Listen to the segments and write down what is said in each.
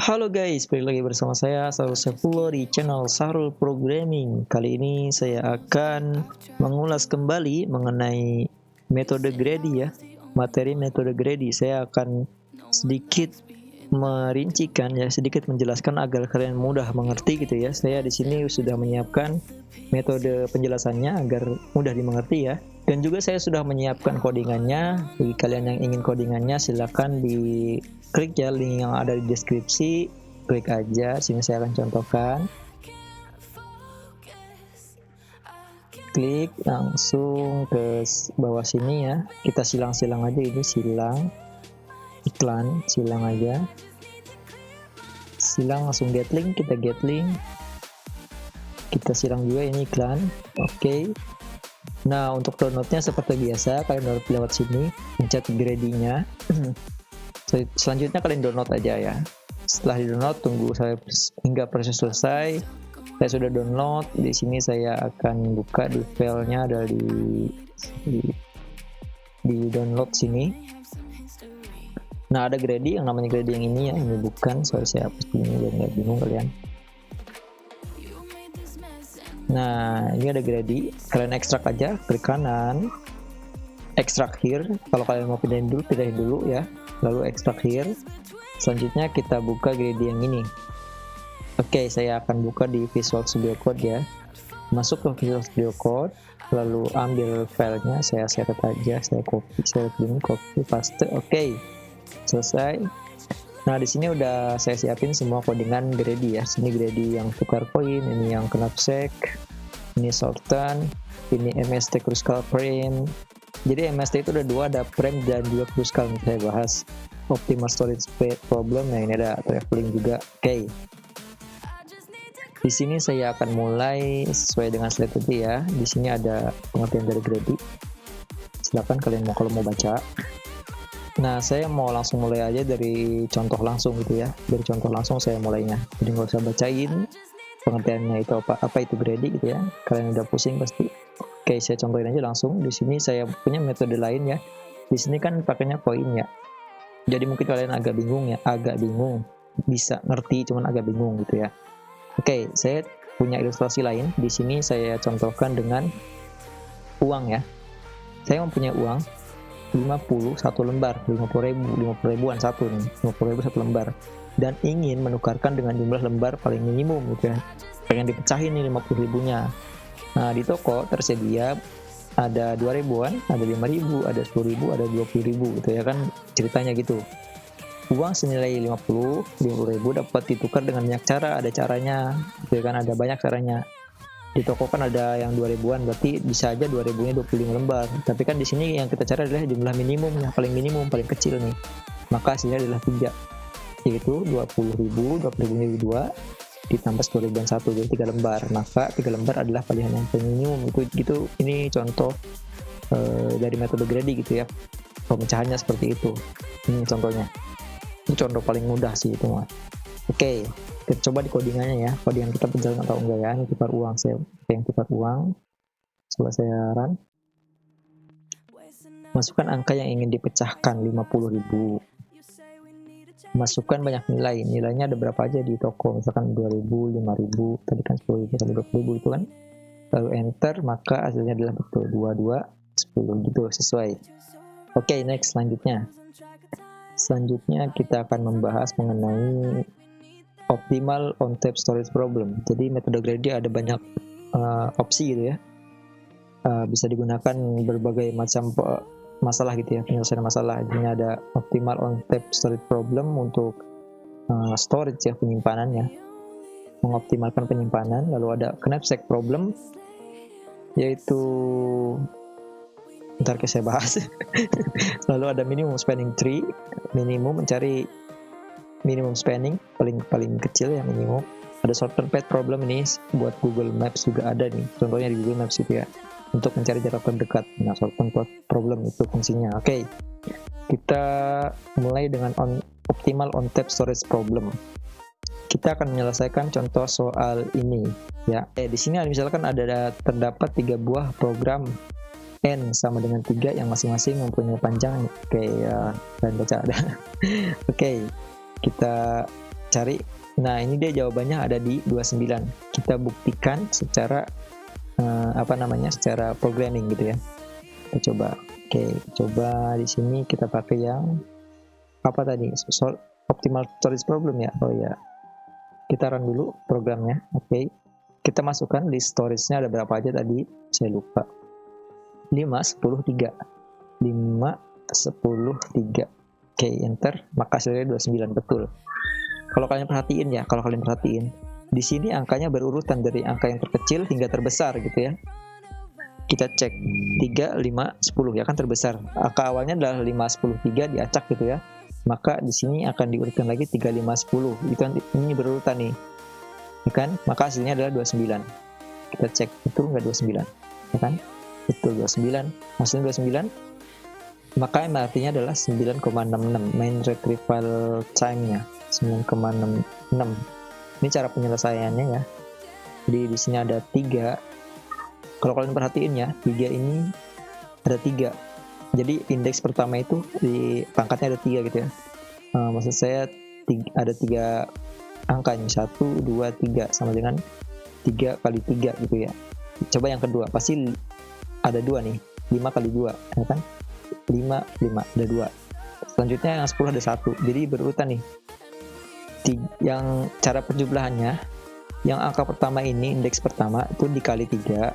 Halo guys, balik lagi bersama saya Sahrul Saifullah di channel Sahrul Programming. Kali ini saya akan mengulas kembali mengenai metode Grady ya. Materi metode Grady saya akan sedikit merincikan ya, sedikit menjelaskan agar kalian mudah mengerti gitu ya. Saya di sini sudah menyiapkan metode penjelasannya agar mudah dimengerti ya. Dan juga saya sudah menyiapkan codingannya. Bagi kalian yang ingin codingannya silakan klik ya link yang ada di deskripsi, klik aja. Sini saya akan contohkan. Klik langsung ke bawah sini ya. Kita silang-silang aja, ini silang iklan, silang aja. Silang langsung get link, kita get link. Kita silang juga ini iklan. Oke. Nah, untuk downloadnya seperti biasa, kalian download lewat sini, pencet Grady-nya. Selanjutnya kalian download aja ya. Setelah di-download, tunggu hingga proses selesai. Saya sudah download. Di sini saya akan buka di filenya, ada di download sini. Nah, ada Grady, yang namanya Grady yang ini ya, ini bukan. Sorry, saya hapus ini biar nggak bingung kalian. Nah, ini ada Grady. Kalian ekstrak aja, klik kanan, ekstrak here. Kalau kalian mau pindahin dulu ya. Lalu ekstrak here. Selanjutnya kita buka Grady yang ini. Oke, saya akan buka di Visual Studio Code ya. Masuk ke Visual Studio Code, lalu ambil filenya, saya set aja, saya copy paste. Oke, selesai. Nah, di sini udah saya siapin semua codingan Grady ya. Sini Grady yang tukar koin, ini yang knapsack, ini shorten, ini MST Kruskal frame. Jadi MST itu ada dua, ada frame dan juga Kruskal. Saya bahas optimal storage problem. Nah, ini ada traveling juga. Oke. Di sini saya akan mulai sesuai dengan slide tadi ya. Di sini ada pengertian dari Grady. Silakan kalian kalau mau baca. Nah, saya mau langsung mulai aja dari contoh langsung gitu ya. Dari contoh langsung saya mulainya. Jadi nggak usah bacain pengertiannya itu apa itu Grady gitu ya. Kalian udah pusing pasti. Oke, saya contohin aja langsung. Di sini saya punya metode lain ya. Di sini kan pakainya koin ya. Jadi mungkin kalian agak bingung ya, bisa ngerti cuman agak bingung gitu ya. Oke, saya punya ilustrasi lain. Di sini saya contohkan dengan uang ya. Saya mempunyai uang 50 satu lembar, 50.000-an satu nih, 50.000 satu lembar, dan ingin menukarkan dengan jumlah lembar paling minimum gitu ya. Pengen dipecahin nih 50.000-nya. Nah, di toko tersedia ada 2.000-an, ada 5.000, ada 10.000, ada 20.000 gitu ya kan ceritanya gitu. Uang senilai 50.000 dapat ditukar dengan banyak cara, ada caranya gitu kan, ada banyak caranya. Di toko kan ada yang 2.000-an, berarti bisa aja 2.000-nya 25 lembar. Tapi kan di sini yang kita cari adalah jumlah minimum, yang paling minimum, paling kecil nih. Maka hasilnya adalah 3, yaitu 20.000, 20.000 2 ditambah 10.000 1, jadi 3 lembar. Maka 3 lembar adalah pilihan yang paling minimum. Itu gitu. Ini contoh dari metode Grady gitu ya. Pemecahannya seperti itu. Ini contohnya. Ini contoh paling mudah sih itu mah. Oke. Kita coba di codingannya ya, codingan kita berjalan atau enggak ya. Ini tukar uang, saya yang tukar uang. Coba saya run. Masukkan angka yang ingin dipecahkan, 50.000. Masukkan banyak nilai, nilainya ada berapa aja di toko, misalkan 2.000, 5.000, tadi kan 10.000 sampai 20.000 itu kan. Lalu enter, maka hasilnya adalah betul 22, 10 gitu, sesuai. Oke, next selanjutnya. Selanjutnya kita akan membahas mengenai optimal on-tap storage problem. Jadi metode Grady ada banyak opsi gitu ya. Bisa digunakan berbagai macam masalah gitu ya, penyelesaian masalah. Ini ada optimal on-tap storage problem untuk storage ya, penyimpanannya, mengoptimalkan penyimpanan. Lalu ada knapsack problem, yaitu ntar saya bahas. Lalu ada minimum spanning tree, minimum mencari minimum spanning paling kecil ya, minimum. Ada shortcut path problem, ini buat Google Maps juga ada nih, contohnya di Google Maps itu ya, untuk mencari jarak terdekat. Nah, shortcut path problem itu fungsinya. Oke, kita mulai dengan optimal on-tap storage problem. Kita akan menyelesaikan contoh soal ini ya. Di sini misalkan ada terdapat 3 buah program N sama dengan 3 yang masing-masing mempunyai panjang. Oke, dan baca ada. Oke, kita cari. Nah, ini dia jawabannya ada di 29. Kita buktikan secara secara programming gitu ya. Kita coba. Oke, coba di sini kita pakai yang apa tadi? Optimal storage problem ya. Oh ya. Kita run dulu programnya. Oke. Kita masukkan list storage-nya ada berapa aja tadi? Saya lupa. 5, 10, 3. 5, 10, 3. Oke, enter. Maka hasilnya 29, betul. Kalau kalian perhatiin, di sini angkanya berurutan dari angka yang terkecil hingga terbesar gitu ya. Kita cek 3, 5, 10 ya kan terbesar. Angka awalnya adalah 5, 10, 3 diacak gitu ya. Maka di sini akan diurutkan lagi 3, 5, 10. Itu ini berurutan nih. Ya kan? Maka hasilnya adalah 29. Kita cek betul nggak 29? Ya kan? Betul 29. Hasilnya 29. Maka MRT-nya adalah 9,66. Main retrieval time-nya 9,66. Ini cara penyelesaiannya ya. Jadi di sini ada 3. Kalau kalian perhatiin ya, 3 ini ada 3. Jadi indeks pertama itu di pangkatnya ada 3 gitu ya. Maksud saya ada 3 angka ini, 1, 2, 3 sama dengan 3 kali 3 gitu ya. Coba yang kedua, pasti ada 2 nih, 5 kali 2 ya kan? 5, 5 ada 2. Selanjutnya yang 10 ada 1. Jadi berurutan nih. Yang cara penjumlahannya, yang angka pertama ini, indeks pertama itu dikali 3,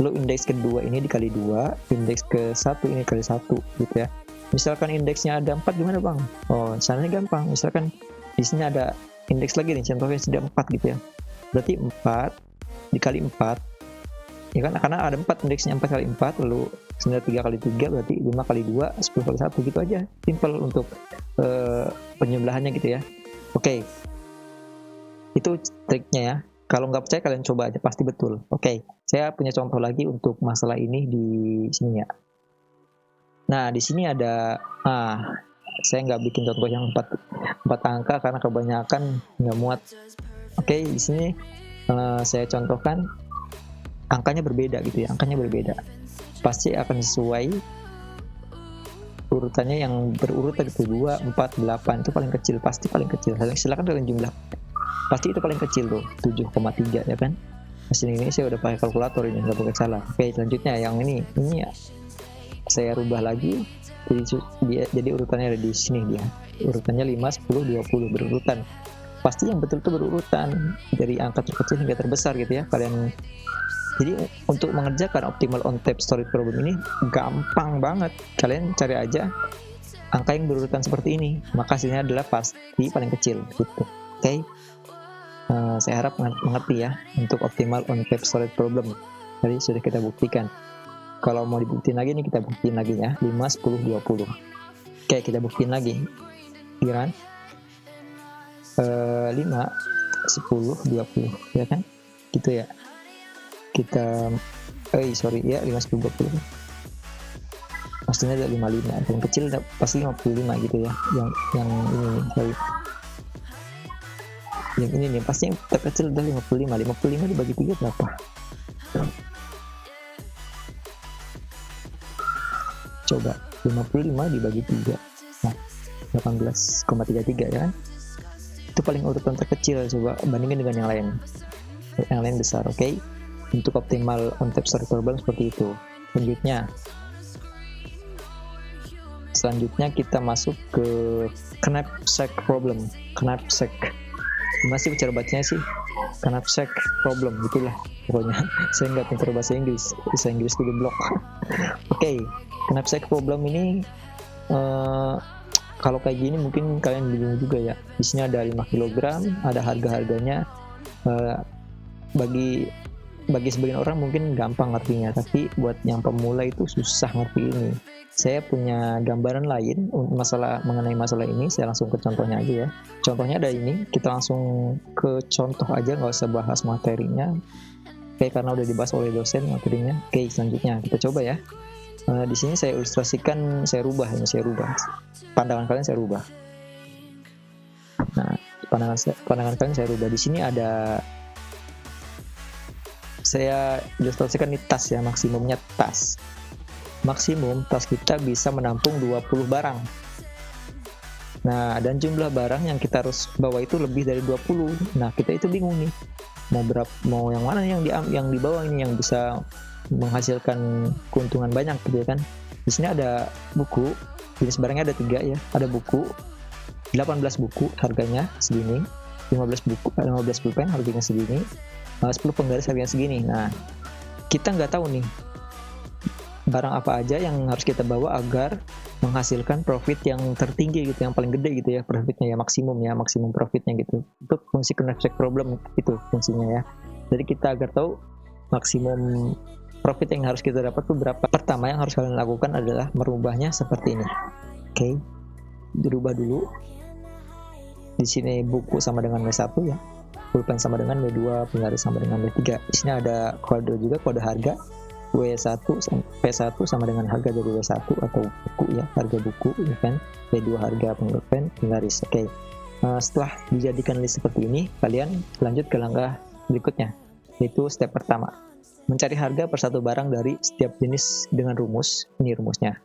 lalu indeks kedua ini dikali 2, indeks ke 1 ini kali 1 gitu ya. Misalkan indeksnya ada 4 gimana bang? Oh, caranya gampang. Misalkan di sini ada indeks lagi nih, contohnya sudah 4 gitu ya. Berarti 4 dikali 4 ya kan, karena ada 4 indeksnya, 4 kali 4 lalu 93 kali 3 berarti 5 kali 2 10 kali 1 gitu aja. Simple untuk penjumlahannya gitu ya. Oke. Itu triknya ya. Kalau nggak percaya kalian coba aja, pasti betul. Oke, saya punya contoh lagi untuk masalah ini di sini ya. Nah, di sini ada, saya nggak bikin contoh yang 4 angka karena kebanyakan nggak muat. Oke, di sini saya contohkan angkanya berbeda gitu ya, angkanya berbeda. Pasti akan sesuai urutannya yang berurutan gitu, 2, 4, 8 itu paling kecil, pasti paling kecil. Silakan kalian jumlah. Pasti itu paling kecil tuh, 7,3 ya kan. Mesin ini saya udah pakai kalkulator ini, nggak pakai salah. Oke, selanjutnya yang ini ya saya rubah lagi. Jadi urutannya ada di sini dia. Urutannya 5, 10, 20 berurutan. Pasti yang betul itu berurutan dari angka terkecil hingga terbesar gitu ya. Kalian jadi untuk mengerjakan optimal on tap storage problem ini gampang banget. Kalian cari aja angka yang berurutan seperti ini, maka hasilnya adalah pasti paling kecil gitu. Oke. Saya harap mengerti ya untuk optimal on tap storage problem. Tadi sudah kita buktikan. Kalau mau dibuktiin lagi nih, kita buktiin lagi ya. 5, 10, 20. Oke, kita buktiin lagi. Iya kan? 5, 10, 20 ya kan? Gitu ya. Kita 5, 10, 20. Pastinya ada 55. Yang kecil pasti 55 gitu ya. Yang ini nih, sorry. Yang ini nih pasti yang terkecil udah 55 dibagi 3 berapa? Coba 55 dibagi 3, nah 18,33 ya kan? Itu paling urutan terkecil. Coba bandingin dengan yang lain besar. Oke? Untuk optimal on tap storage problem seperti itu. Selanjutnya kita masuk ke knapsack problem. Knapsack, masih cara bacanya sih knapsack problem gitulah pokoknya. Saya nggak pintar bahasa Inggris itu geblok. Oke, knapsack problem ini kalau kayak gini mungkin kalian bingung juga ya. Di sini ada 5 kg, ada harganya. Bagi sebagian orang mungkin gampang ngertinya, tapi buat yang pemula itu susah ngerti ini. Saya punya gambaran lain mengenai masalah ini. Saya langsung ke contohnya aja ya. Contohnya ada ini, kita langsung ke contoh aja, nggak usah bahas materinya. Oke, karena udah dibahas oleh dosen materinya. Oke, selanjutnya kita coba ya. Di sini saya ilustrasikan, saya rubah. Pandangan kalian saya rubah. Nah, pandangan kalian saya rubah. Di sini ada, saya ilustrasikan nih tas ya, maksimumnya tas. Maksimum tas kita bisa menampung 20 barang. Nah, dan jumlah barang yang kita harus bawa itu lebih dari 20. Nah, kita itu bingung nih. Mau yang mana yang dibawa ini yang bisa menghasilkan keuntungan banyak gitu ya kan. Di sini ada buku, jenis barangnya ada 3 ya. Ada buku, 18 buku harganya segini, 15 pulpen harganya segini, 10 penggaris harganya segini. Nah, kita nggak tahu nih barang apa aja yang harus kita bawa agar menghasilkan profit yang tertinggi gitu, yang paling gede gitu ya, profitnya ya, maksimum profitnya gitu. Untuk fungsi knapsack problem itu fungsinya ya. Jadi kita agar tahu maksimum profit yang harus kita dapat tuh berapa. Pertama yang harus kalian lakukan adalah merubahnya seperti ini. Oke. Dirubah dulu. Di sini buku sama dengan W1 ya. Pulpen sama dengan W2, penggaris sama dengan W3. Di sini ada kode juga, kode harga. P1 sama dengan harga dari W1 atau buku ya, harga buku ya kan. W2 harga pulpen, penggaris. Oke. Setelah dijadikan list seperti ini, kalian lanjut ke langkah berikutnya, yaitu step pertama, mencari harga per satu barang dari setiap jenis dengan rumus. Ini rumusnya.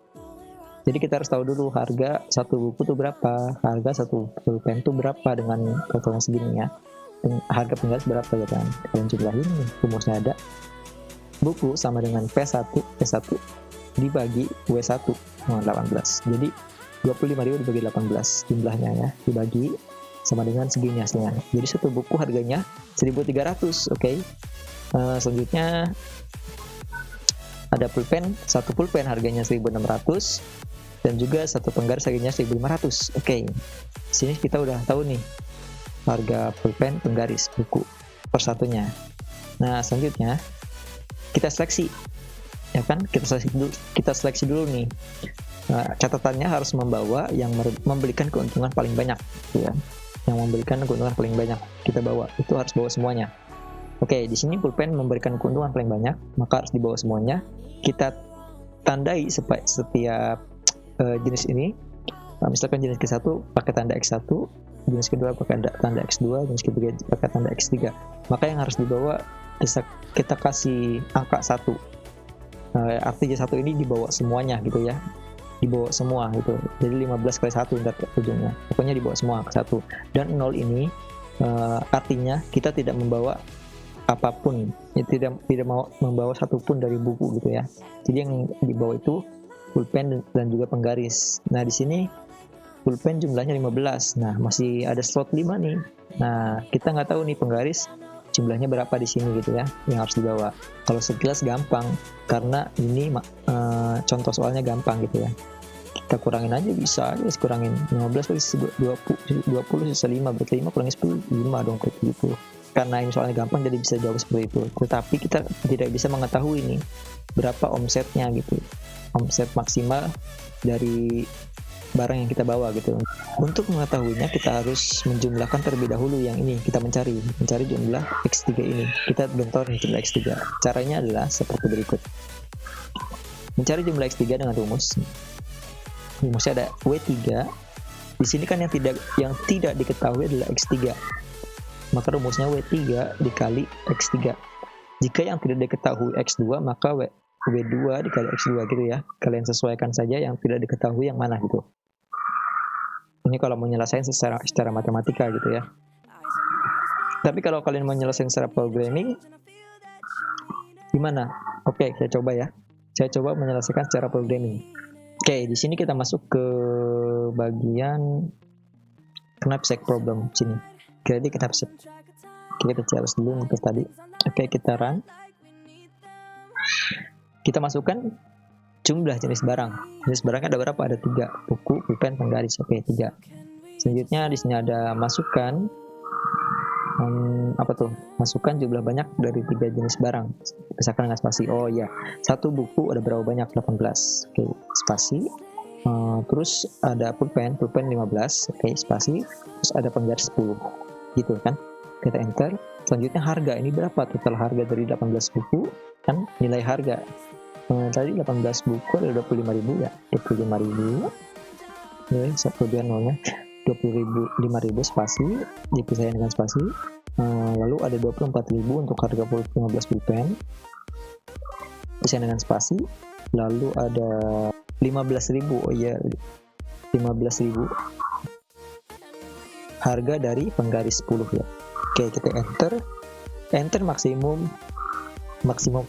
Jadi kita harus tahu dulu harga satu buku itu berapa, harga satu pulpen itu berapa dengan totalnya segini ya. Harga penggaris berapa ya kan. Kalian jumlahin, rumusnya ada. Buku sama dengan P1 dibagi W1 18. Jadi 25.000 dibagi 18 jumlahnya ya, dibagi sama dengan segini hasilnya. Jadi satu buku harganya 1.300. Oke. Selanjutnya ada pulpen, satu pulpen harganya 1.600 dan juga satu penggaris harganya 1.500. Oke. Sini kita udah tahu nih harga pulpen, penggaris, buku persatunya. Nah, selanjutnya kita seleksi ya kan, kita seleksi dulu nih. Nah, catatannya harus membawa yang memberikan keuntungan paling banyak ya. Yang memberikan keuntungan paling banyak kita bawa, itu harus bawa semuanya. Oke, di sini pulpen memberikan keuntungan paling banyak, maka harus dibawa semuanya. Kita tandai setiap jenis ini. Misalkan jenis ke-1 pakai tanda X1, jenis kedua pakai tanda X2, jenis ketiga pakai tanda X3. Maka yang harus dibawa bisa kita kasih angka 1. Artinya 1 ini dibawa semuanya gitu ya. Dibawa semua gitu. Jadi 15 kali 1 ntar ujungnya. Pokoknya dibawa semua ke 1. Dan 0 ini artinya kita tidak membawa apapun. Tidak mau membawa satupun dari buku gitu ya. Jadi yang dibawa itu pulpen dan juga penggaris. Nah, di sini pulpen jumlahnya 15. Nah, masih ada slot 5 nih. Nah, kita nggak tahu nih penggaris jumlahnya berapa di sini gitu ya, yang harus dibawa. Kalau sekilas gampang, karena ini contoh soalnya gampang gitu ya. Kita kurangin aja, bisa aja kurangin 15 kali 20 sisa 5, berarti 5 kurangi 10, 5 dong kayak gitu. Karena ini soalnya gampang jadi bisa jawab seperti itu. Tetapi kita tidak bisa mengetahui nih berapa omsetnya gitu. Omset maksimal dari barang yang kita bawa gitu. Untuk mengetahuinya kita harus menjumlahkan terlebih dahulu yang ini, kita mencari jumlah X3 ini. Kita bentor jumlah X3. Caranya adalah seperti berikut. Mencari jumlah X3 dengan rumus. Rumusnya ada W3. Di sini kan yang tidak diketahui adalah X3. Maka rumusnya W3 dikali X3. Jika yang tidak diketahui X2, maka W2 dikali X2 gitu ya. Kalian sesuaikan saja yang tidak diketahui yang mana gitu. Ini kalau mau nyelesain secara matematika gitu ya. Tapi kalau kalian mau nyelesain secara programming, gimana? Oke, saya coba ya. Saya coba menyelesaikan secara programming. Oke, di sini kita masuk ke bagian knapsack problem sini. Jadi knapsack. Kita cari dulu untuk tadi. Oke, kita run. Kita masukkan jumlah jenis barang. Jenis barangnya ada berapa? Ada 3. Buku, pulpen, penggaris. Oke, 3. Selanjutnya di sini ada masukkan masukkan jumlah banyak dari 3 jenis barang. Misalkan dengan spasi. Oh ya, satu buku ada berapa banyak? 18. Oke, spasi. Terus ada pulpen 15. Oke, spasi. Terus ada penggaris 10. Gitu kan? Kita enter. Selanjutnya harga. Ini berapa total harga dari 18 buku? Kan nilai harga. Tadi 18 buku ada 25.000 ya. 25.000. Ini kemudian nolnya 25.000 spasi, dipisahin dengan spasi. Lalu ada 24.000 untuk harga 15 pulpen, pisahin dengan spasi. Lalu ada 15.000. Oh iya, 15.000 harga dari penggaris 10 ya. Oke, kita enter maksimum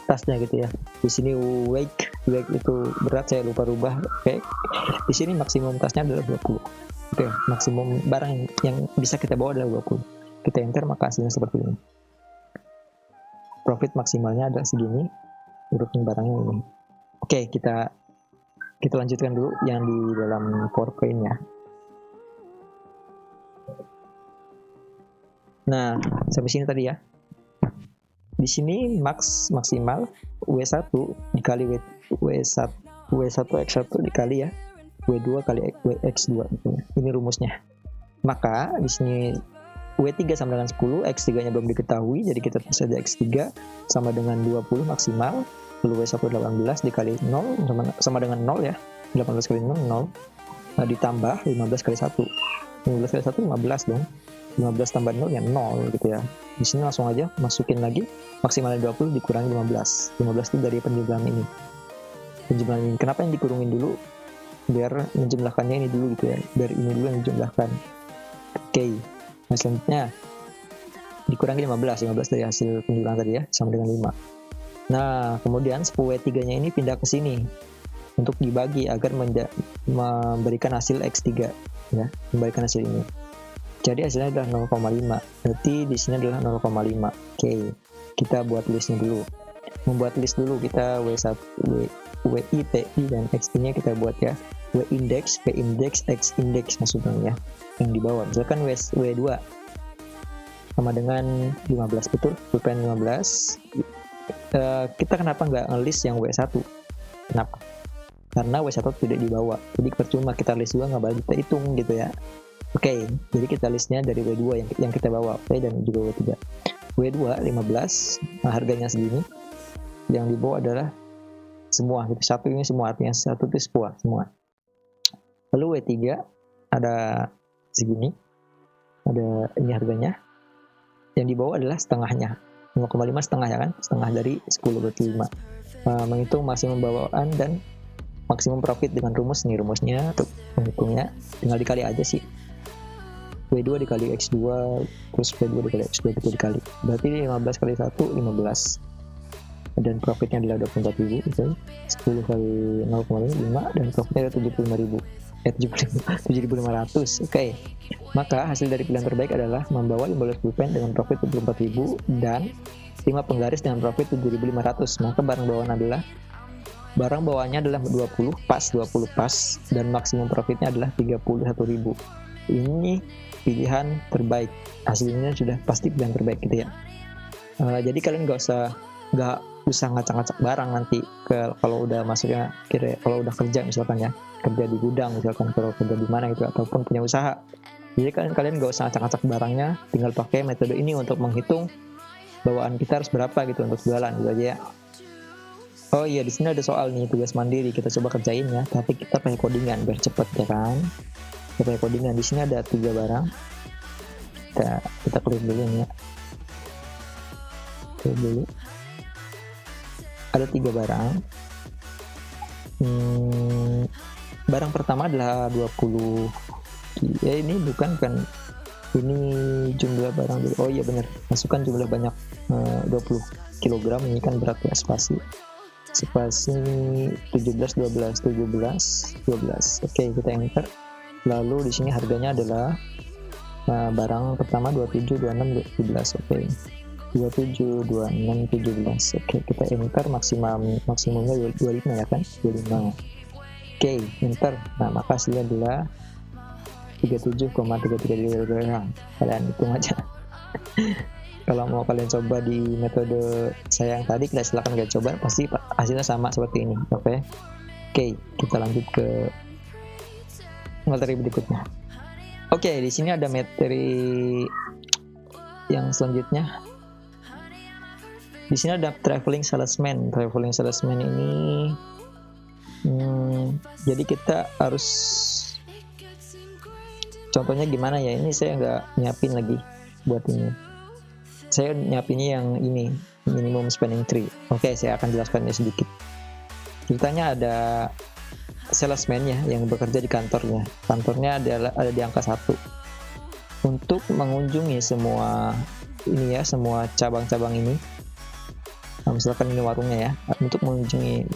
tasnya gitu ya. Di sini weight itu berat, saya lupa rubah. Oke, di sini maksimum tasnya adalah 20. Oke, maksimum barang yang bisa kita bawa adalah 20. Kita enter, maka hasilnya seperti ini. Profit maksimalnya adalah segini, urutan barangnya ini. Oke, kita lanjutkan dulu yang di dalam PowerPoint-nya. Nah, sampai sini tadi ya. Di sini maksimal W1 dikali W1 X1 dikali ya W2 kali X2 gitu. Ini rumusnya. Maka di sini W3 sama dengan 10, X3-nya belum diketahui, jadi kita tulis saja X3 sama dengan 20 maksimal, lalu W1 18 dikali 0 sama dengan 0 ya. 18 kali 0 0. Nah, ditambah 15 kali 1. 15 kali 1 15 dong. 15 tambah 0 ya 0 gitu ya. Di sini langsung aja masukin lagi maksimalnya 20 dikurangi 15. 15 itu dari penjumlahan ini. Penjumlahan ini. Kenapa yang dikurungin dulu? Biar menjumlahkannya ini dulu gitu ya. Biar ini dulu yang dijumlahkan. Oke. Nah, selanjutnya dikurangi 15 dari hasil penjumlahan tadi ya, sama dengan 5. Nah, kemudian 10W3-nya ini pindah ke sini untuk dibagi agar memberikan hasil X3 ya, memberikan hasil ini. Jadi hasilnya adalah 0,5. Berarti di sini adalah 0,5. Oke, kita buat listnya dulu. Membuat list dulu, kita W1, WI, TI, dan XI-nya kita buat ya. W index, P index, X index maksudnya ya, yang di bawah. Misalkan W2 sama dengan 15, betul? Pulpen 15. Kita kenapa nggak ngelist yang W1? Kenapa? Karena W1 tidak dibawa. Jadi percuma kita list juga, nggak bakal kita hitung gitu ya. Oke, jadi kita listnya dari W2 yang kita bawa, oke, dan juga W3. W2 15, nah harganya segini. Yang dibawa adalah semua, gitu. Satu ini semua, artinya satu itu semua. Lalu W3 ada segini, ada ini harganya. Yang dibawa adalah setengahnya, 0,5 setengah ya kan, setengah dari 10 berarti 5. Menghitung maksimum bawaan dan maksimum profit dengan rumus, nih rumusnya untuk menghitungnya tinggal dikali aja sih. W2 dikali X2 terus W2 dikali X2 itu dikali, berarti 15 kali 1 15, dan profitnya adalah 24.000 gitu. 10 kali 0,5 dan profitnya adalah 7.500. Oke, maka hasil dari pilihan terbaik adalah membawa 15 pulpen dengan profit 24.000 dan 5 penggaris dengan profit 7.500. Maka barang bawaannya adalah 20 pas dan maksimum profitnya adalah 31.000. Ini pilihan terbaik, hasilnya sudah pasti pilihan terbaik gitu ya. Jadi kalian nggak usah ngacak-ngacak barang nanti kalau udah masuknya kalau udah kerja misalkan ya, kerja di gudang misalkan, kalau kerja di mana gitu, ataupun punya usaha. Jadi kalian nggak usah ngacak-ngacak barangnya, tinggal pakai metode ini untuk menghitung bawaan kita harus berapa gitu untuk jualan gitu aja ya. Oh iya, di sini ada soal nih, tugas mandiri, kita coba kerjain ya, tapi kita pakai codingan biar cepet ya kan. Kita pakai codingan. Di sini ada 3 barang. Kita klik dulu nih ya. Klik dulu. Ada 3 barang. Barang pertama adalah 20. Ya ini bukan ini jumlah barang dulu. Oh iya benar, masukkan jumlah banyak 20 kg. Ini kan berat ya, spasi 17, 12. Oke, kita enter. Lalu di sini harganya adalah barang pertama 27, 26, 17. Oke. 27, 26, 17. Oke, kita enter. Maksimumnya 25 ya kan? 25. Oke, enter. Nah, maka hasilnya adalah 37,33 gram. Kalian hitung aja. Kalau mau kalian coba di metode saya yang tadi, silakan kalian coba, pasti hasilnya sama seperti ini. Oke, kita lanjut ke materi berikutnya. Oke, di sini ada materi yang selanjutnya. Di sini ada traveling salesman. Traveling salesman ini, jadi kita harus, contohnya gimana ya? Ini saya nggak nyiapin lagi buat ini. Saya nyiapinnya yang ini, minimum spending tree. Oke, saya akan jelaskannya sedikit. Ceritanya ada salesman ya yang bekerja di kantornya. Kantornya ada di angka 1. untuk mengunjungi semua ini ya, semua cabang-cabang ini. Nah, misalkan ini warungnya ya, untuk mengunjungi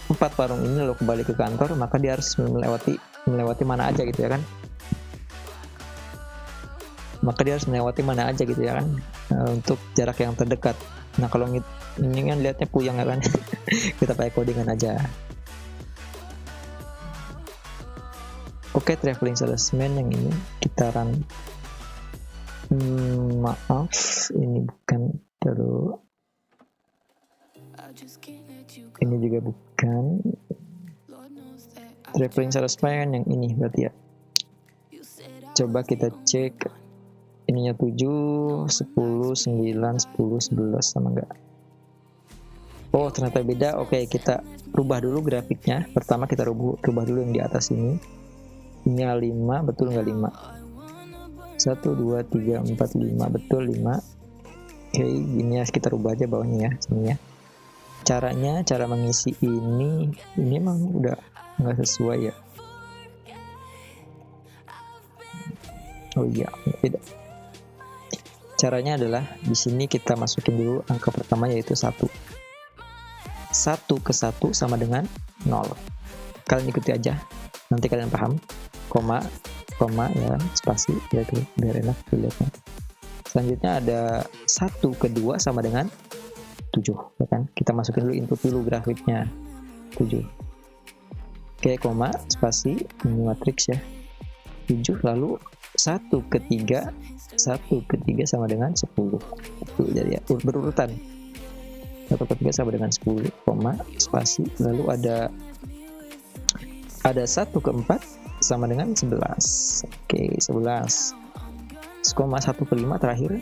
4 warung ini lalu kembali ke kantor, maka dia harus melewati mana aja gitu ya kan. Maka dia harus melewati mana aja gitu ya kan, untuk jarak yang terdekat. Nah kalau ini kan lihatnya puyeng ya kan. Kita pakai codingan aja. Oke, traveling salesman yang ini kita run. Maaf, ini bukan terus. Ini juga bukan. Traveling salesman yang ini berarti ya. Coba kita cek ininya 7, 10, 9, 10, 11 sama enggak. Oh ternyata beda. Oke, kita rubah dulu grafiknya. Pertama kita rubah dulu yang di atas ini. Ini 5, betul nggak 5? 1, 2, 3, 4, 5, betul 5. Oke, ini ya kita rubah aja bawahnya ya, sini ya. Cara mengisi ini emang udah nggak sesuai ya. Oh iya, beda. Caranya adalah di sini kita masukin dulu angka pertama yaitu 1. 1 ke 1 sama dengan 0. Kalian ikuti aja, nanti kalian paham. Koma ya, spasi ya, biar enak dilihatnya. Selanjutnya ada 1 ke 2 sama dengan 7 ya kan. Kita masukin dulu input dulu grafiknya 7. Oke, koma, spasi, ini matriks ya 7, lalu 1 ke 3 sama dengan 10. Itu jadi ya, berurutan 1 ke 3 sama dengan 10, koma, spasi, lalu ada 1 ke 4 sama dengan 11. Oke, 11. Koma 1 ke 5 terakhir,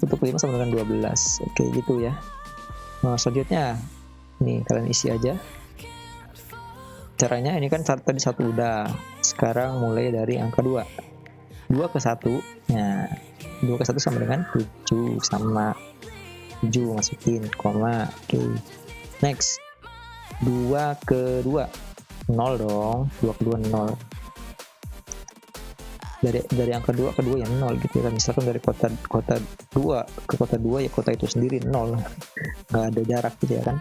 1 ke 5 sama dengan 12. Oke, gitu ya. Nah, selanjutnya nih kalian isi aja. Caranya ini kan tadi 1 udah. Sekarang mulai dari angka 2. 2 ke 1. Nah, 2 ke 1 sama dengan 7, sama 7 masukin koma. Oke. Next. 2 ke 2. 0 dong. 2 ke 2 0. Dari angka 2 ke 2 yang 0 gitu kan. Misalkan dari kota 2 ke kota 2 ya kota itu sendiri 0. Nggak ada jarak gitu ya kan.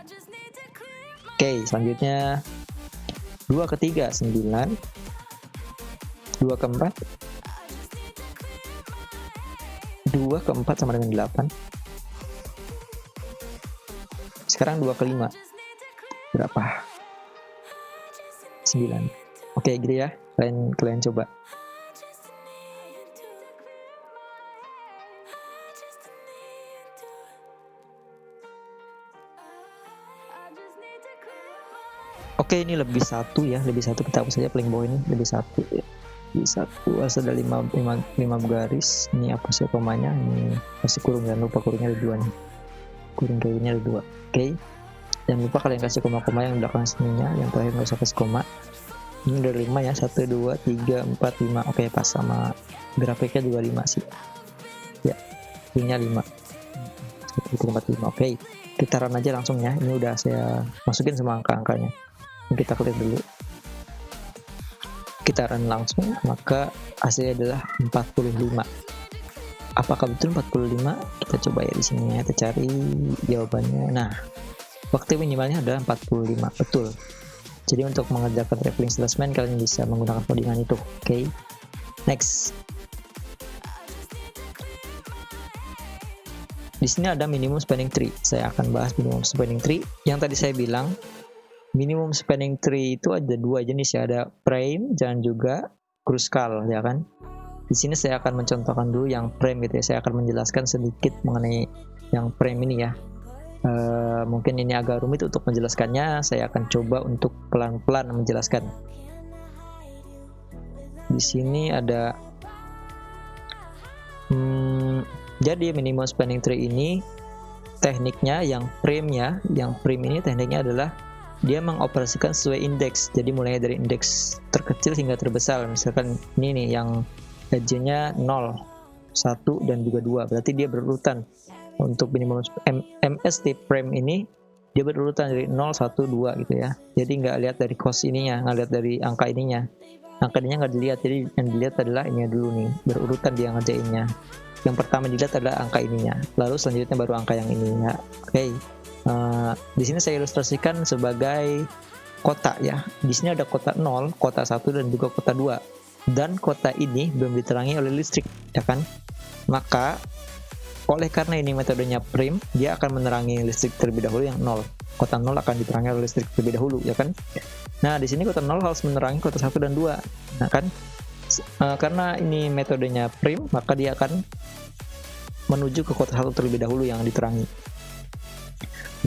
Oke, selanjutnya 2 ke 3 9. 2 ke 4 sama dengan 8. Sekarang 2 ke 5 berapa? 9. Oke, gitu ya. Kalian coba. Oke, ini lebih 1 ya, lebih 1 kita hapus saja paling bawah ini, lebih 1 ya. Lebih 1 asal ada 5 garis. Ini hapus ya komanya, ini masih kurung, jangan lupa kurungnya ada 2 nih. Kurung kayaknya ada 2. Oke. Jangan lupa kalian kasih koma-koma yang belakang sininya, yang terakhir nggak usah kasih koma. Ini udah 5 ya, 1, 2, 3, 4, 5. Oke, pas sama grafiknya juga 5 sih. Ya, ininya 5. 1, 2, 3, 4, 5. Oke, kita run aja langsung ya. Ini udah saya masukin semua angka-angkanya. Kita klik dulu, kita run langsung, maka hasilnya adalah 45. Apakah betul 45? Kita coba ya di sini ya, kita cari jawabannya. Nah, waktu minimalnya adalah 45, betul. Jadi untuk mengerjakan traveling salesman kalian bisa menggunakan codingan itu. Oke. Next. Di sini ada minimum spending tree. Saya akan bahas minimum spending tree. Yang tadi saya bilang minimum spending tree itu ada 2 jenis ya, ada prime dan juga kruskal ya kan. Di sini saya akan mencontohkan dulu yang prime gitu ya. Saya akan menjelaskan sedikit mengenai yang prime ini ya. Mungkin ini agak rumit untuk menjelaskannya. Saya akan coba untuk pelan-pelan menjelaskan. Di sini ada jadi minimum spending tree ini tekniknya yang prime ini tekniknya adalah dia mengoperasikan sesuai indeks. Jadi mulai dari indeks terkecil hingga terbesar. Misalkan ini nih yang edge-nya 0, 1 dan juga 2. Berarti dia berurutan. Untuk minimum MST prime ini dia berurutan dari 0, 1, 2 gitu ya. Jadi nggak lihat dari cost ininya, nggak lihat dari angka ininya. angka ininya nggak dilihat, jadi yang dilihat adalah ini dulu nih, berurutan dia ngerjainnya. Yang pertama dilihat adalah angka ininya, lalu selanjutnya baru angka yang ininya. Oke. Di sini saya ilustrasikan sebagai kota ya. Di sini ada kota 0, kota 1 dan juga kota 2. Dan kota ini belum diterangi oleh listrik, ya kan? Maka oleh karena ini metodenya prim, dia akan menerangi listrik terlebih dahulu yang 0. Kota 0 akan diterangi oleh listrik terlebih dahulu, ya kan? Nah, di sini kota 0 harus menerangi kota 1 dan 2. Nah, kan karena ini metodenya prim, maka dia akan menuju ke kota 1 terlebih dahulu yang diterangi.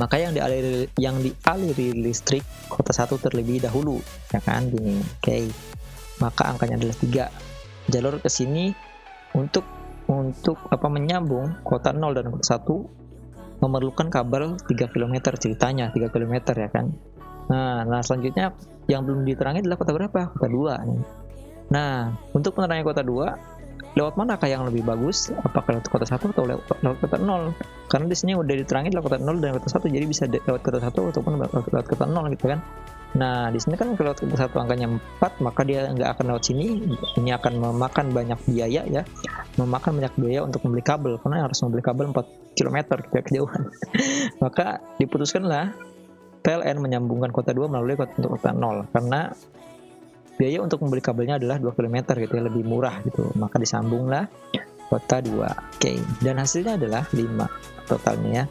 Maka yang dialiri listrik kota 1 terlebih dahulu, ya kan? Gini. Oke. Maka angkanya adalah 3. Jalur ke sini untuk menyambung kota 0 dan kota 1 memerlukan kabel 3 km ceritanya, 3 km ya kan. Nah selanjutnya yang belum diterangi adalah kota berapa? Kota 2 nih. Nah, untuk menerangi kota 2, lewat manakah yang lebih bagus? Apakah lewat kota 1 atau lewat kota 0? Karena di sini udah diterangi lewat kota 0 dan kota 1, jadi bisa lewat kota 1 ataupun lewat kota 0 gitu kan. Nah, di sini kan kalau kota 1 angkanya 4, maka dia nggak akan lewat sini. Ini akan memakan banyak biaya ya. Memakan banyak biaya untuk membeli kabel, karena harus membeli kabel 4 km kejauhan. Maka diputuskanlah PLN menyambungkan kota 2 melalui kota 0, karena biaya untuk membeli kabelnya adalah 2 km gitu ya, lebih murah gitu. Maka disambunglah kota 2. Oke. Dan hasilnya adalah 5 totalnya ya.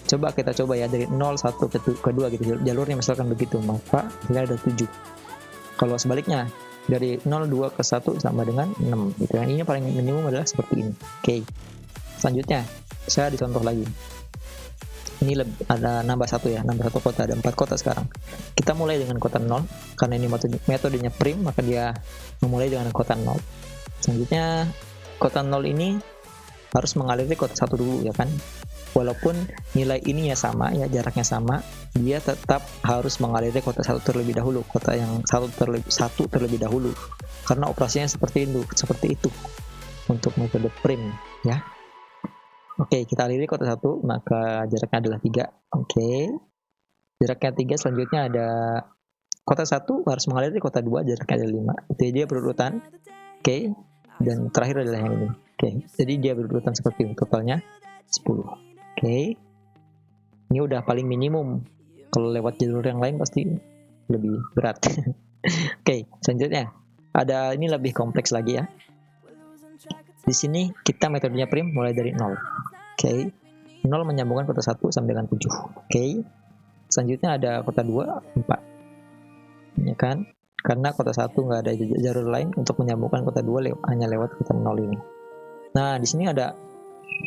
Coba kita coba ya dari 0 1 ke 2 gitu. Jalurnya misalkan begitu, maka hasilnya ada 7. Kalau sebaliknya dari 0 2 ke 1 sama dengan 6 gitu. Yang ini paling minimum adalah seperti ini. Oke. Selanjutnya saya dicontoh lagi. Ini ada nambah 1 ya, nambah 1 kota, ada 4 kota sekarang. Kita mulai dengan kota 0, karena ini metodenya prim, maka dia memulai dengan kota 0. Selanjutnya kota 0 ini harus mengaliri kota 1 dulu ya kan. Walaupun nilai ininya sama ya, jaraknya sama, dia tetap harus mengaliri kota 1 terlebih dahulu, kota yang 1 terlebih dahulu. Karena operasinya seperti itu untuk metode prim ya. Oke, kita aliri kota 1, maka jaraknya adalah 3. Oke. Jaraknya 3, selanjutnya ada kota 1 harus mengaliri kota 2, jaraknya ada 5. Itu dia berurutan. Oke. Dan terakhir adalah yang ini. Oke. Jadi dia berurutan seperti ini, totalnya 10. Oke. Ini udah paling minimum. Kalau lewat jalur yang lain pasti lebih berat. Oke, selanjutnya ada ini lebih kompleks lagi ya. Di sini kita metodenya prim mulai dari 0. Oke. 0 menyambungkan kota 1 sampai dengan 7. Oke. Selanjutnya ada kota 2, 4. Ya kan? Karena kota 1 nggak ada jalur lain untuk menyambungkan kota 2 hanya lewat kota 0 ini. Nah, di sini ada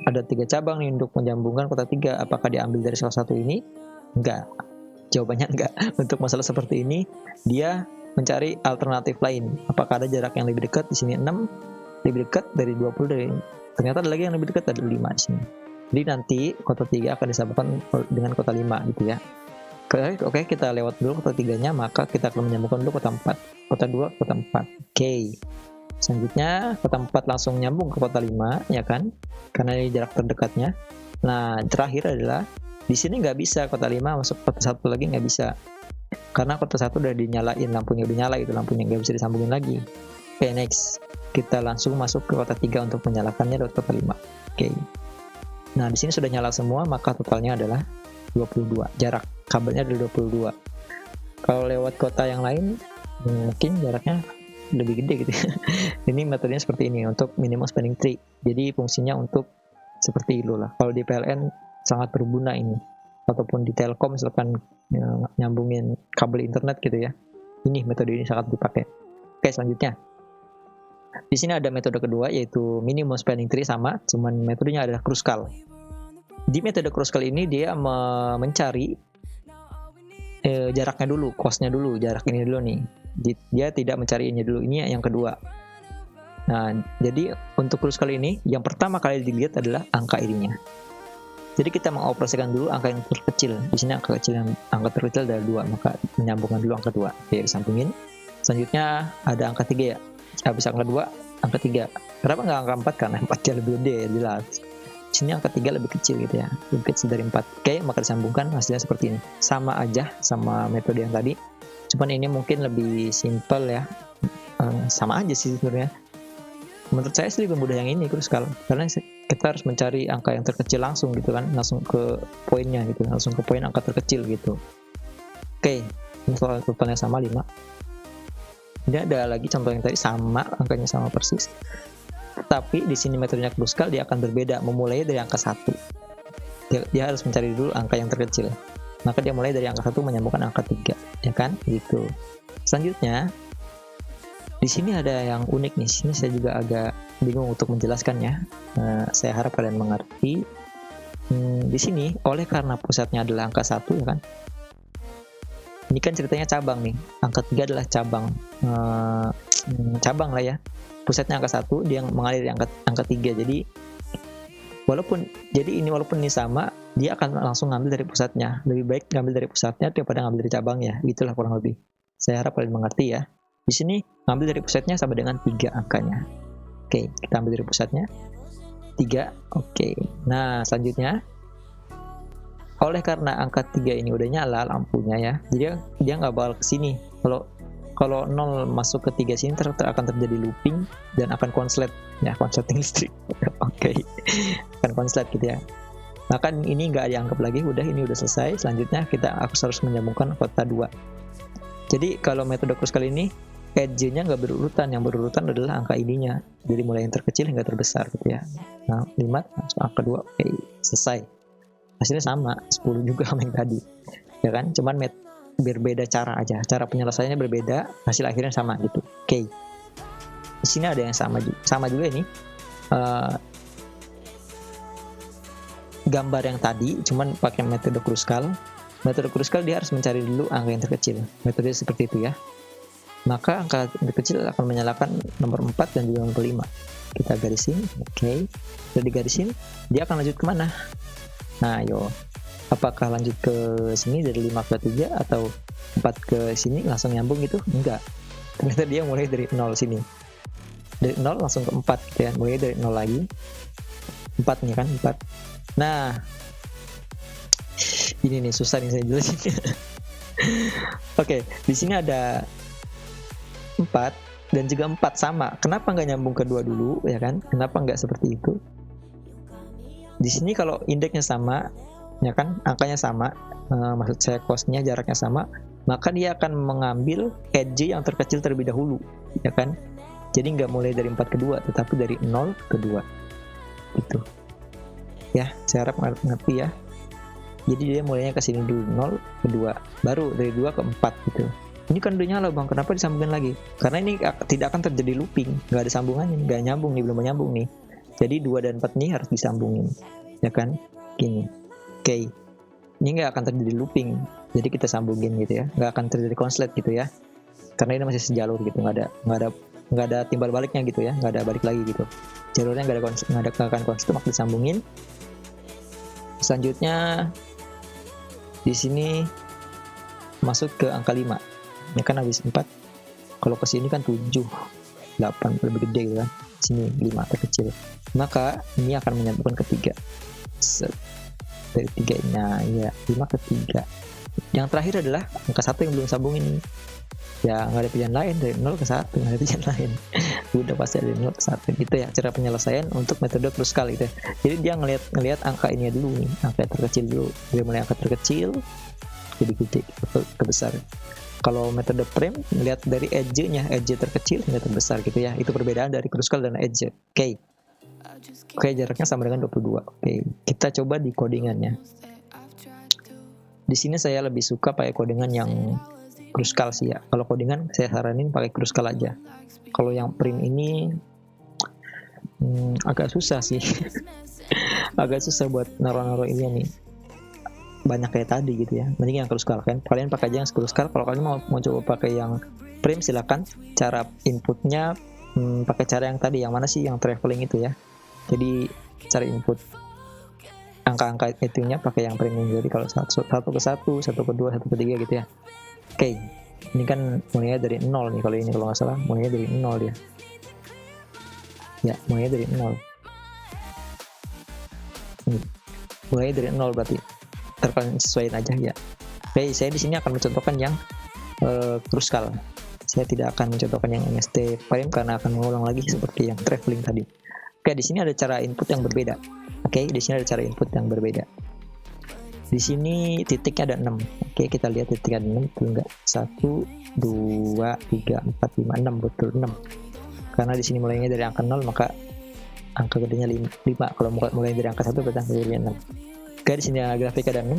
3 cabang nih untuk menyambungkan kota 3. Apakah diambil dari salah satu ini? Enggak. Jawabannya enggak. Untuk masalah seperti ini, dia mencari alternatif lain. Apakah ada jarak yang lebih dekat? Di sini 6 lebih dekat dari 20, ternyata ada lagi yang lebih dekat, ada 5 di sini. Jadi nanti kota 3 akan disambungkan dengan kota 5 gitu ya. Oke, kita lewat dulu kota 3-nya, maka kita akan menyambungkan dulu kota 4. Kota 2, kota 4. Oke. Selanjutnya kota 4 langsung nyambung ke kota 5 ya kan? Karena ini jarak terdekatnya. Nah, terakhir adalah di sini nggak bisa kota 5 masuk kota 1 lagi, nggak bisa. Karena kota 1 udah dinyalain, lampunya udah nyala itu, lampunya nggak bisa disambungin lagi. Oke, next. Kita langsung masuk ke kota 3 untuk menyalakannya lewat kota 5. Oke. Nah, di sini sudah nyala semua, maka totalnya adalah 22. Jarak kabelnya adalah 22. Kalau lewat kota yang lain, mungkin jaraknya lebih gede gitu. Ini metodenya seperti ini untuk minimum spanning tree. Jadi fungsinya untuk seperti itu lah. Kalau di PLN sangat berguna ini. Ataupun di Telkom misalkan nyambungin kabel internet gitu ya. Ini metode ini sangat dipakai. Oke, selanjutnya. Di sini ada metode kedua yaitu minimum spanning tree sama, cuman metodenya adalah Kruskal. Di metode Kruskal ini dia mencari jaraknya dulu, cost-nya dulu, jarak ini dulu nih. Dia tidak mencari ini dulu, ini yang kedua. Nah, jadi untuk Kruskal ini yang pertama kali dilihat adalah angka ininya. Jadi kita mengoperasikan dulu angka yang terkecil. Di sini angka terkecil adalah 2, maka menyambungkan dulu angka 2. Oke, disambungin. Selanjutnya ada angka 3 ya. Habis angka 2, angka 3. Kenapa nggak angka 4? Karena 4 lebih gede, jelas. Di sini angka 3 lebih kecil gitu ya. Lebih kecil dari 4. Oke, maka disambungkan, hasilnya seperti ini. Sama aja sama metode yang tadi. Cuman ini mungkin lebih simple ya. sama aja sih sebenarnya. Menurut saya sih lebih mudah yang ini kruskal, karena kita harus mencari angka yang terkecil langsung gitu kan, langsung ke poinnya gitu, langsung ke poin angka terkecil gitu. Oke, ini totalnya sama 5. Ini ada lagi contoh yang tadi sama, angkanya sama persis. Tapi di sini metodenya kruskal dia akan berbeda, memulai dari angka 1. Dia harus mencari dulu angka yang terkecil. Maka dia mulai dari angka 1 menyambungkan angka 3, ya kan? Gitu. Selanjutnya di sini ada yang unik nih. Sini saya juga agak bingung untuk menjelaskannya. Saya harap kalian mengerti. Di sini oleh karena pusatnya adalah angka 1, ya kan? Ini kan ceritanya cabang nih. Angka 3 adalah cabang. Cabang lah ya. Pusatnya angka 1, dia mengalir di angka 3. Jadi walaupun ini sama, dia akan langsung ngambil dari pusatnya. Lebih baik ngambil dari pusatnya daripada ngambil dari cabangnya. Itulah kurang lebih. Saya harap kalian mengerti ya. Di sini ngambil dari pusatnya sama dengan 3 angkanya. Oke, kita ambil dari pusatnya 3. Oke. Nah, selanjutnya oleh karena angka 3 ini udah nyala lampunya ya. Jadi dia nggak bakal ke sini. Kalau 0 masuk ke 3 sini akan terjadi looping dan akan konslet ya, konsleting listrik. Oke. Akan konslet gitu ya. Maka ini nggak dianggap lagi, ini udah selesai. Selanjutnya aku harus menyambungkan kota 2. Jadi kalau metode kruskal ini edge-nya nggak berurutan, yang berurutan adalah angka ininya. Jadi mulai yang terkecil hingga terbesar gitu ya. Nah, 5 masuk angka 2, oke, selesai. Hasilnya sama, 10 juga sama yang tadi. Ya kan? Cuman berbeda cara aja. Cara penyelesaiannya berbeda, hasil akhirnya sama gitu. Oke. Di sini ada yang sama juga ini. Gambar yang tadi cuman pakai metode kruskal. Metode kruskal dia harus mencari dulu angka yang terkecil. Metode seperti itu ya. Maka angka terkecil akan menyalakan nomor 4 dan juga nomor 5. Kita garisin, oke. Sudah digarisin, dia akan lanjut kemana? Nah, apakah lanjut ke sini dari 5 ke 3 atau 4 ke sini langsung nyambung gitu? Enggak. Ternyata dia mulai dari 0 sini. Dari 0 langsung ke 4 gitu ya. Mulai dari 0 lagi. 4 nih kan, 4. Nah, ini nih susah nih saya jelasin. Oke, di sini ada 4 dan juga 4 sama. Kenapa nggak nyambung ke 2 dulu ya kan? Kenapa nggak seperti itu? Di sini kalau indeksnya sama ya kan, angkanya sama, maksud saya costnya jaraknya sama, maka dia akan mengambil edge yang terkecil terlebih dahulu ya kan. Jadi nggak mulai dari 4 ke 2 tetapi dari 0 ke 2 gitu ya. Saya harap ngerti ya. Jadi dia mulainya ke sini dulu, 0 ke 2, baru dari 2 ke 4 gitu. Ini kan udah nyala bang, kenapa disambungin lagi? Karena ini tidak akan terjadi looping, nggak ada sambungannya, nggak nyambung nih, belum menyambung nih. Jadi 2 dan 4 nih harus disambungin, ya kan? Gini, oke. Ini nggak akan terjadi looping, jadi kita sambungin gitu ya, nggak akan terjadi konslet gitu ya. Karena ini masih sejalur gitu, nggak ada timbal baliknya gitu ya, nggak ada balik lagi gitu. Jalurnya nggak akan konslet, maka disambungin. Selanjutnya di sini masuk ke angka 5. Ini kan habis 4. Kalau ke sini kan 7, 8 lebih gede gitu kan. Sini 5 terkecil. Maka ini akan menyambungkan ke 3. Dari 3-nya ya 5 ke 3. Yang terakhir adalah angka 1 yang belum sambung ini. Ya nggak ada pilihan lain, dari 0 ke 1, nggak ada pilihan lain. Udah pasti dari 0 ke 1 gitu ya cara penyelesaian untuk metode kruskal gitu ya. Jadi dia ngelihat angka ini dulu nih, angka terkecil dulu. Dia mulai angka terkecil jadi gede ke besar. Kalau metode prime melihat dari edge terkecil hingga terbesar gitu ya. Itu perbedaan dari kruskal dan edge. Oke, jaraknya sama dengan 22. Oke, kita coba di codingannya. Di sini saya lebih suka pakai codingan yang kruskal sih ya. Kalau codingan saya saranin pakai kruskal aja. Kalau yang prime ini agak susah sih. Agak susah buat naruh ini nih. Banyak kayak tadi gitu ya. Mending yang kruskal kan. Kalian pakai aja yang kruskal. Kalau kalian mau coba pakai yang prime silakan. Cara inputnya pakai cara yang tadi. Yang mana sih yang traveling itu ya. Jadi cara input angka-angka itunya pakai yang prime. Jadi kalau 1 ke 1, 1 ke 2, 1 ke 3 gitu ya. Oke. Ini kan mulainya dari 0 nih. Kalau ini kalau nggak salah mulainya dari 0 dia. Ya, mulainya dari 0. Mulainya dari 0 berarti. Kalian sesuaiin aja ya. Oke, saya di sini akan mencontohkan yang kruskal. Saya tidak akan mencontohkan yang MST frame karena akan mengulang lagi seperti yang traveling tadi. Oke, di sini ada cara input yang berbeda. Oke, di sini ada cara input yang berbeda. Di sini titiknya ada 6. Oke, kita lihat titiknya ada 6, betul enggak? 1, 2, 3, 4, 5, 6, betul 6. Karena di sini mulainya dari angka 0, maka angka gedenya 5. Kalau mulai dari angka 1 berarti angka gedenya 6. Oke, di sini grafik ada 6.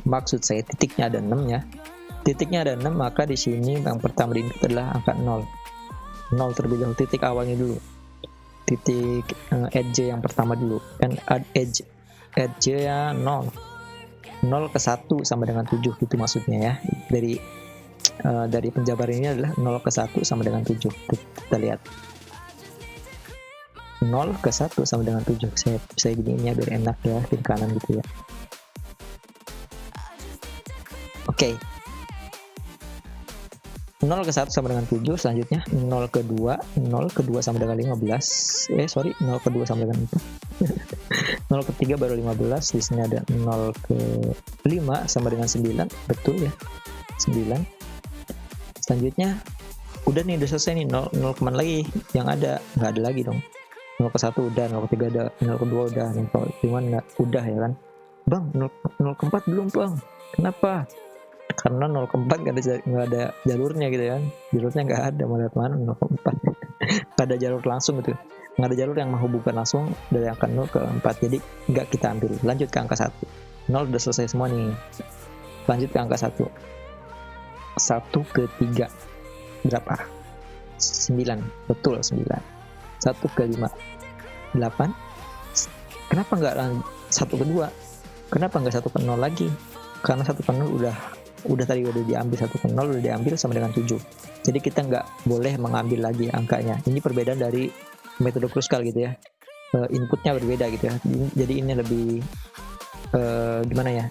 Maksud saya titiknya ada 6 ya. Titiknya ada 6, maka di sini yang pertama di input adalah angka 0. 0 terlebih dahulu, titik awalnya dulu. Titik edge yang pertama dulu. Kan edge ya 0. 0 ke 1 sama dengan 7 itu maksudnya ya. Dari penjabaran ini adalah 0 ke 1 sama dengan 7. Kita lihat. 0 ke 1 sama dengan 7. Saya giniin ya biar enak ya, kiri kanan gitu ya. Oke. 0 ke 1 sama dengan 7, selanjutnya 0 ke 2 sama dengan 15. 0 ke 2 sama dengan 4. 0 ke 3 baru 15. Di sini ada 0 ke 5 sama dengan 9, betul ya, 9. Selanjutnya udah nih, udah selesai nih. 0 kemana lagi yang ada? Nggak ada lagi dong. 0 ke 1 udah, 0 ke 3 ada, 0 ke 2 udah, 0 ke 5 udah ya kan. Bang, 0 ke 4 belum bang, kenapa? Karena 0 ke 4 nggak ada jalurnya gitu kan. Jalurnya nggak ada, mau lihat mana 0 ke 4. Nggak ada jalur langsung gitu, nggak ada jalur yang menghubungkan langsung dari angka 0 ke 4, jadi nggak kita ambil. Lanjut ke angka 1. 0 udah selesai semua nih. Lanjut ke angka 1. 1 ke 3 berapa? 9, betul 9. 1 ke 5 8. Kenapa nggak 1 ke 2? Kenapa nggak 1 ke 0 lagi? Karena 1 ke 0 udah tadi udah diambil. 1 ke 0 udah diambil sama dengan 7. Jadi kita nggak boleh mengambil lagi angkanya. Ini perbedaan dari metode Kruskal gitu ya. Inputnya berbeda gitu ya. Jadi ini lebih gimana ya?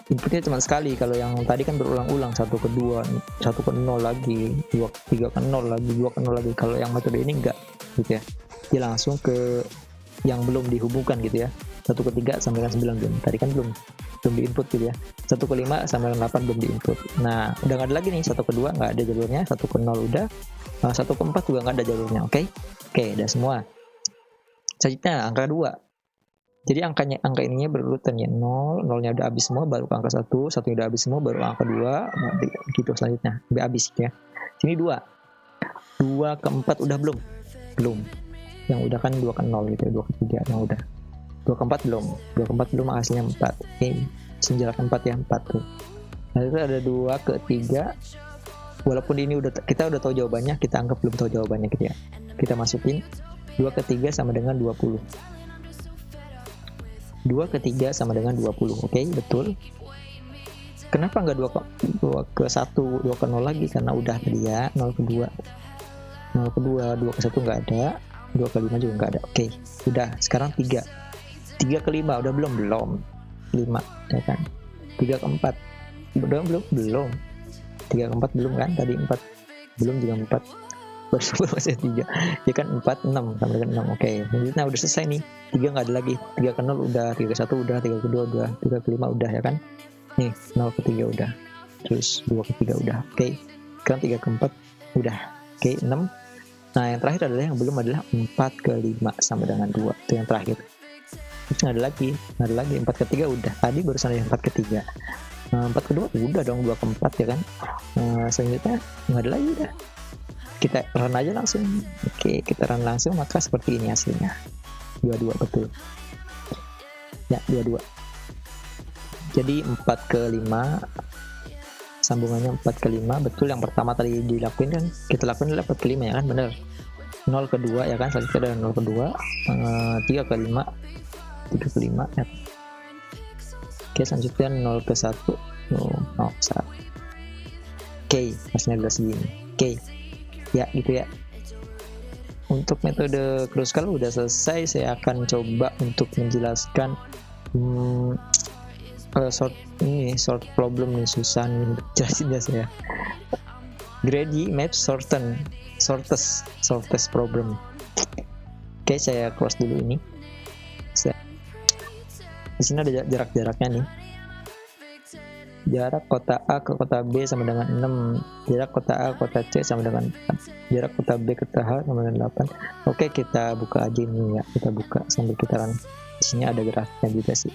Inputnya cuma sekali. Kalau yang tadi kan berulang-ulang, 1 ke 2, 1 ke 0 lagi, 2 3 ke 0 lagi, 2 ke 0 lagi. Kalau yang metode ini enggak gitu ya. Dia langsung ke yang belum dihubungkan gitu ya. 1 ke 3 sampai dengan 9 belum. Tadi kan belum diinput gitu ya. 1 ke 5 sampai dengan 8 belum diinput. Nah, udah nggak ada lagi nih. 1 ke 2 nggak ada jalurnya, 1 ke 0 udah. 1 ke 4 juga nggak ada jalurnya. Oke, udah semua. Selanjutnya angka 2. Jadi angka ininya berurutan ya. 0-nya udah habis semua, baru ke angka 1, 1-nya udah habis semua, baru angka 2, gitu selanjutnya. Udah habis ya. Sini 2. 2 ke 4 udah belum? Belum. Yang udah kan 2 ke 0 gitu ya, 2 ke 3 yang udah. 2 ke 4 belum. 2 ke 4 belum, hasilnya 4. Oke, senjarak 4 ya, 4 tuh. Nah, itu ada 2 ke 3. Walaupun ini kita udah tahu jawabannya, kita anggap belum tahu jawabannya gitu ya. Kita masukin 2 ke 3 sama dengan 20. 2 ke 3 sama dengan 20. Oke, betul. Kenapa nggak 2 ke 1, 2 ke 0 lagi? Karena udah tadi ya, 0 ke 2. 0 ke 2, 2 ke 1 nggak ada. 2 ke 5 juga nggak ada. Oke, udah. Sekarang 3. 3 ke 5 udah belum? 5 ya kan. 3 ke 4 udah belum? 3 ke 4 belum kan? Tadi 4 belum, juga 4 baru masih 3 ya kan. 4, 6 sama dengan 6. Oke, selanjutnya udah selesai nih. 3 nggak ada lagi. 3 ke 0 udah, 3 ke 1 udah, 3 ke 2 udah, 3 ke 5 udah ya kan. Nih 0 ke 3 udah, terus 2 ke 3 udah. Oke, sekarang 3 ke 4 udah. Oke, 6. Nah, yang terakhir adalah yang belum adalah 4 ke 5 sama dengan 2. Itu yang terakhir. Terus nggak ada lagi. 4 ke 3 udah. Tadi barusan ada 4 ke 3. 4 ke 2 udah dong, 2 ke 4 ya kan. Selanjutnya nggak ada lagi udah. Kita run aja langsung. Oke, kita run langsung, maka seperti ini hasilnya. 22 betul. Ya, 22. Jadi 4 ke 5 sambungannya 4 ke 5 betul. Yang pertama tadi dilakuin kan, kita lakuin adalah 4 ke 5 ya kan, bener. 0 ke 2 ya kan, selanjutnya ada 0 ke 2, 3 ke 5, 3 ke 5 ya. Oke, selanjutnya 0 ke 1, 0 ke 1. Oke, hasilnya adalah segini. Oke, ya gitu ya. Untuk metode Kruskal udah selesai. Saya akan coba untuk menjelaskan short problem nih, susah nih jelasinnya saya. Greedy map shortest problem. Oke, saya close dulu ini. Di sini ada jarak-jaraknya nih. Jarak kota A ke kota B sama dengan 6. Jarak kota A ke kota C sama dengan 4. Jarak kota B ke kota H sama dengan 8. Oke, kita buka aja ini ya. Kita buka sambil kita run. Di sini ada grafiknya juga sih.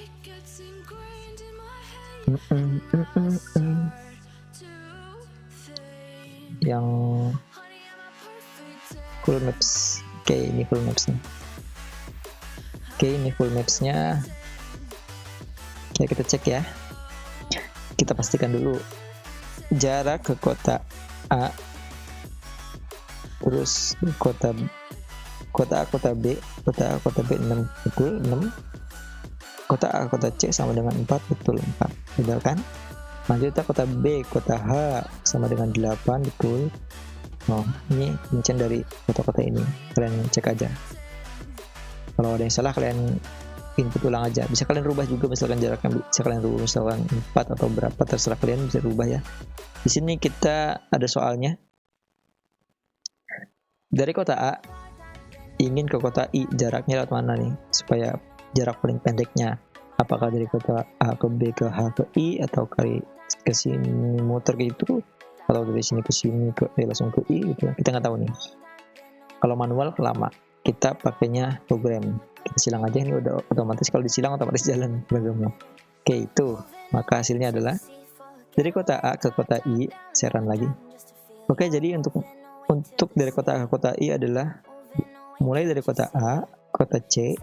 Yang full maps. Oke, ini full mapsnya. Oke, ini full mapsnya. Oke, kita cek ya. Kita pastikan dulu jarak ke kota A, terus kota A, kota B, kota A, kota B 6, betul 6. Kota A, kota C sama dengan 4, betul 4. Betul kan? Lanjut kota B, kota H sama dengan 8, betul. Oh, ini rincian dari kota-kota ini. Kalian cek aja. Kalau ada yang salah kalian input ulang aja. Bisa kalian rubah juga misalkan jaraknya, bisa kalian rubah misalkan 4 atau berapa, terserah kalian, bisa rubah ya. Di sini kita ada soalnya. Dari kota A ingin ke kota I, jaraknya lewat mana nih supaya jarak paling pendeknya? Apakah dari kota A ke B ke H ke I, atau ke sini muter gitu, atau dari sini ke sini langsung ke I gitu. Kita nggak tahu nih. Kalau manual lama, kita pakainya program. Kita silang aja, ini udah otomatis, kalau disilang otomatis jalan programnya. Oke, itu maka hasilnya adalah dari kota A ke kota I. Saya run lagi. Oke, jadi untuk dari kota A ke kota I adalah mulai dari kota A, kota C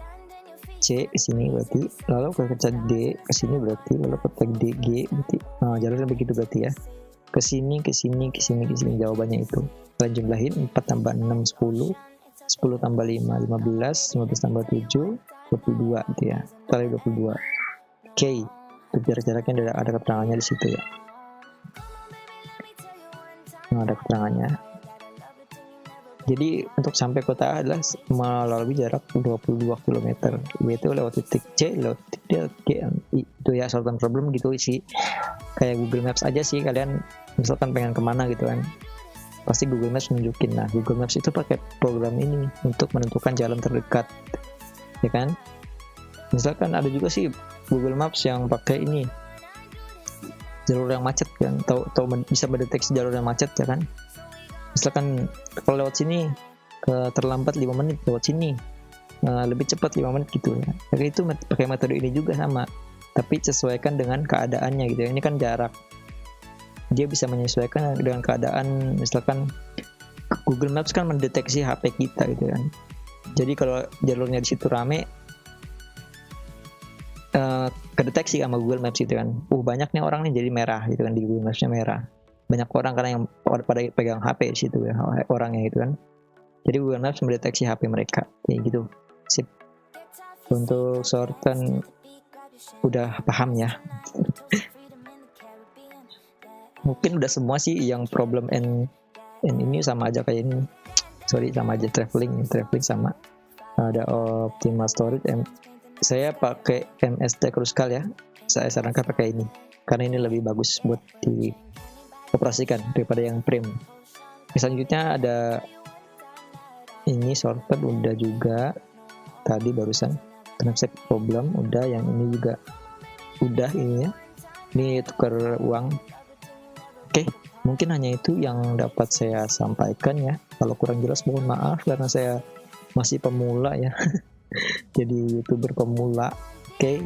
ke sini berarti, lalu ke kota D ke sini berarti, lalu kota D G berarti. Nah, jalurnya begitu berarti ya. Ke sini jawabannya itu. Kalian jumlahin 4 tambah 6 10. 10 tambah 5, 15, 15 tambah 7, 22 gitu ya. Total 22. Oke, jarak-jaraknya ada keterangannya di situ ya. Nah, ada keterangannya. Jadi untuk sampai kota A adalah melalui jarak 22 km. Yaitu lewat titik C, lewat titik G. Itu ya shortcut problem gitu sih. Kayak Google Maps aja sih, kalian misalkan pengen kemana gitu kan, pasti Google Maps nunjukin. Nah, Google Maps itu pakai program ini untuk menentukan jalan terdekat, ya kan? Misalkan ada juga sih Google Maps yang pakai ini jalur yang macet kan, tahu bisa mendeteksi jalur yang macet ya kan. Misalkan kalau lewat sini terlambat 5 menit, lewat sini lebih cepat 5 menit gitu ya. Jadi itu pakai metode ini juga sama, tapi sesuaikan dengan keadaannya gitu ya. Ini kan jarak, dia bisa menyesuaikan dengan keadaan. Misalkan Google Maps kan mendeteksi HP kita gitu kan. Jadi kalau jalurnya di situ rame, kedeteksi sama Google Maps gitu kan. Banyak nih orang nih, jadi merah gitu kan, di Google Maps-nya merah. Banyak orang karena yang pada pegang HP di situ ya, orangnya gitu kan. Jadi Google Maps mendeteksi HP mereka kayak gitu. Sip. Untuk shorten udah paham ya. Mungkin udah semua sih yang problem N ini sama aja kayak ini. Sorry, sama aja traveling sama. Ada optimal storage. Saya pakai MST Crucial ya. Saya sarankan pakai ini karena ini lebih bagus buat dioperasikan daripada yang Prim. Selanjutnya ada ini shortcut udah juga tadi barusan. Transact problem udah, yang ini juga udah ini ya. Ini tukar uang. Oke, mungkin hanya itu yang dapat saya sampaikan ya. Kalau kurang jelas mohon maaf karena saya masih pemula ya. Jadi YouTuber pemula. Oke,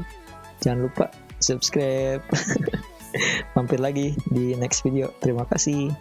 jangan lupa subscribe. Mampir lagi di next video. Terima kasih.